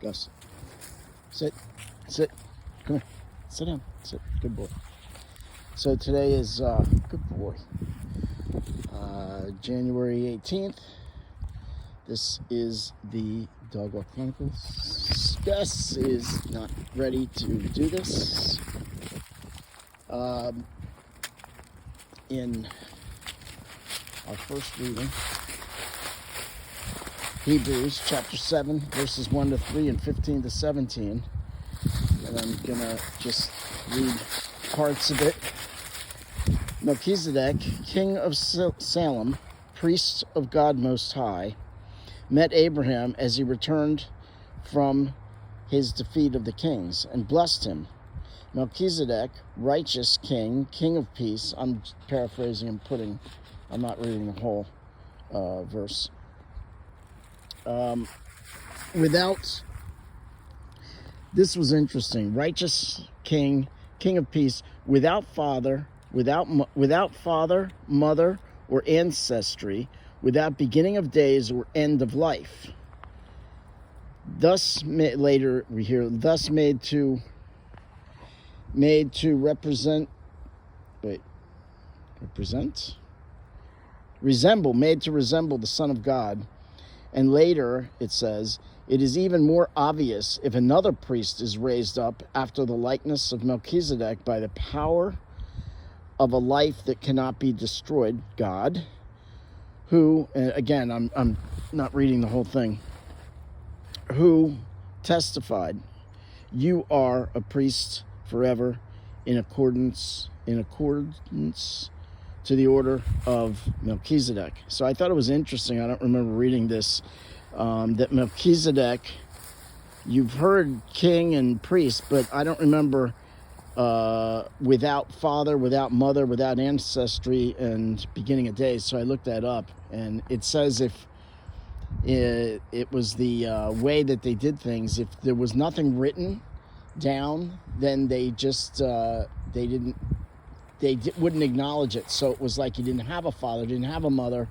Gus. Sit. Sit. Come here. Sit down. Sit. Good boy. So today is, good boy, January 18th. This is the Dog Walk Chronicles. Gus is not ready to do this. In our first reading, Hebrews chapter 7, verses 1 to 3 and 15 to 17. And I'm going to just read parts of it. Melchizedek, king of Salem, priest of God Most High, met Abraham as he returned from his defeat of the kings and blessed him. Melchizedek, righteous king, king of peace. I'm paraphrasing and I'm not reading the whole verse. This was interesting. Righteous king, king of peace, without father, mother, or ancestry, without beginning of days or end of life. Thus, later we hear, thus made to resemble the Son of God. And later it says, it is even more obvious if another priest is raised up after the likeness of Melchizedek by the power of a life that cannot be destroyed, God, who, again, I'm not reading the whole thing, who testified, you are a priest forever in accordance to the order of Melchizedek. So I thought it was interesting. I don't remember reading this, that Melchizedek, you've heard king and priest, but I don't remember without father, without mother, without ancestry and beginning of days. So I looked that up, and it says if it was the way that they did things, if there was nothing written down, then they just wouldn't acknowledge it. So it was like he didn't have a father, didn't have a mother.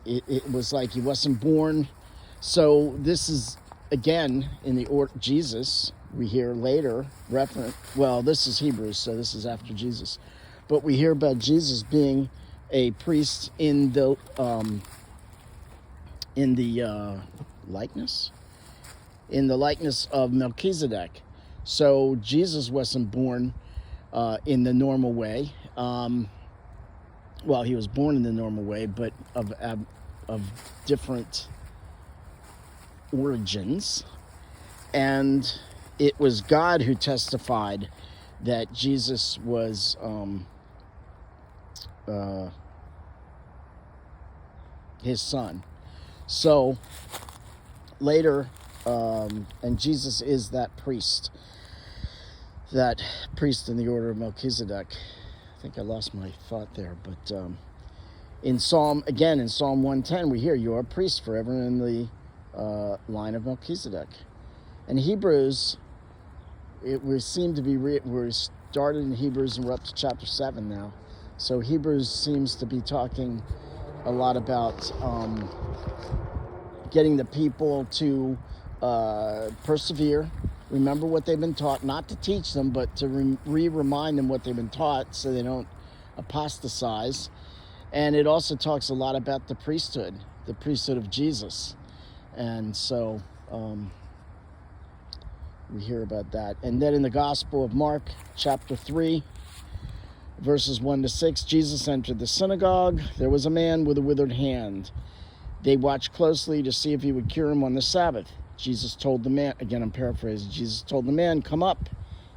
It was like he wasn't born. So this is, again, in the order Jesus, we hear later this is Hebrews, so this is after Jesus. But we hear about Jesus being a priest in the likeness of Melchizedek. So Jesus wasn't born in the normal way. He was born in the normal way, but of different origins. And it was God who testified that Jesus was his son. So later, and Jesus is that priest in the order of Melchizedek. I think I lost my thought there, but in Psalm 110, we hear, you are a priest forever in the line of Melchizedek. And Hebrews, we're started in Hebrews and we're up to chapter 7 now. So Hebrews seems to be talking a lot about getting the people to persevere, remember what they've been taught, not to teach them, but to remind them what they've been taught so they don't apostatize. And it also talks a lot about the priesthood of Jesus. And so we hear about that. And then in the Gospel of Mark, chapter 3, verses 1 to 6, Jesus entered the synagogue. There was a man with a withered hand. They watched closely to see if he would cure him on the Sabbath. Jesus told the man, again I'm paraphrasing, Jesus told the man, come up.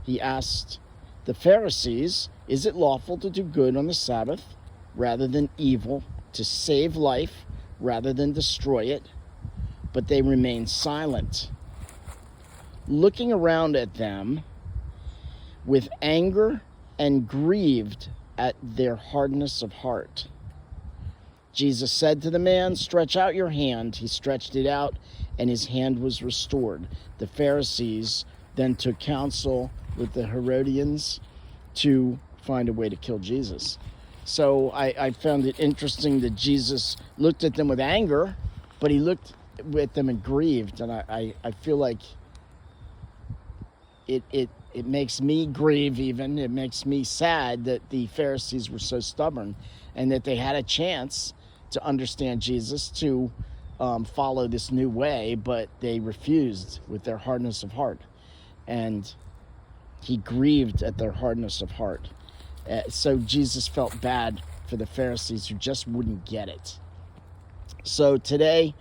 He asked the Pharisees, is it lawful to do good on the Sabbath rather than evil, to save life rather than destroy it? But they remained silent, looking around at them with anger and grieved at their hardness of heart. Jesus said to the man, stretch out your hand. He stretched it out, and his hand was restored. The Pharisees then took counsel with the Herodians to find a way to kill Jesus. So I found it interesting that Jesus looked at them with anger, but he looked with them and grieved. And I feel like it makes me grieve even. It makes me sad that the Pharisees were so stubborn and that they had a chance to understand Jesus, to follow this new way, but they refused with their hardness of heart. And he grieved at their hardness of heart. So Jesus felt bad for the Pharisees who just wouldn't get it. So today,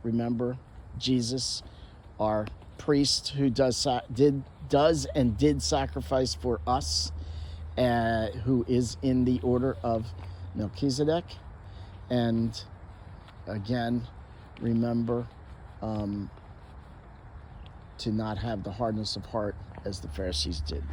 remember Jesus, our priest who did sacrifice for us, who is in the order of Melchizedek. And again, remember to not have the hardness of heart as the Pharisees did.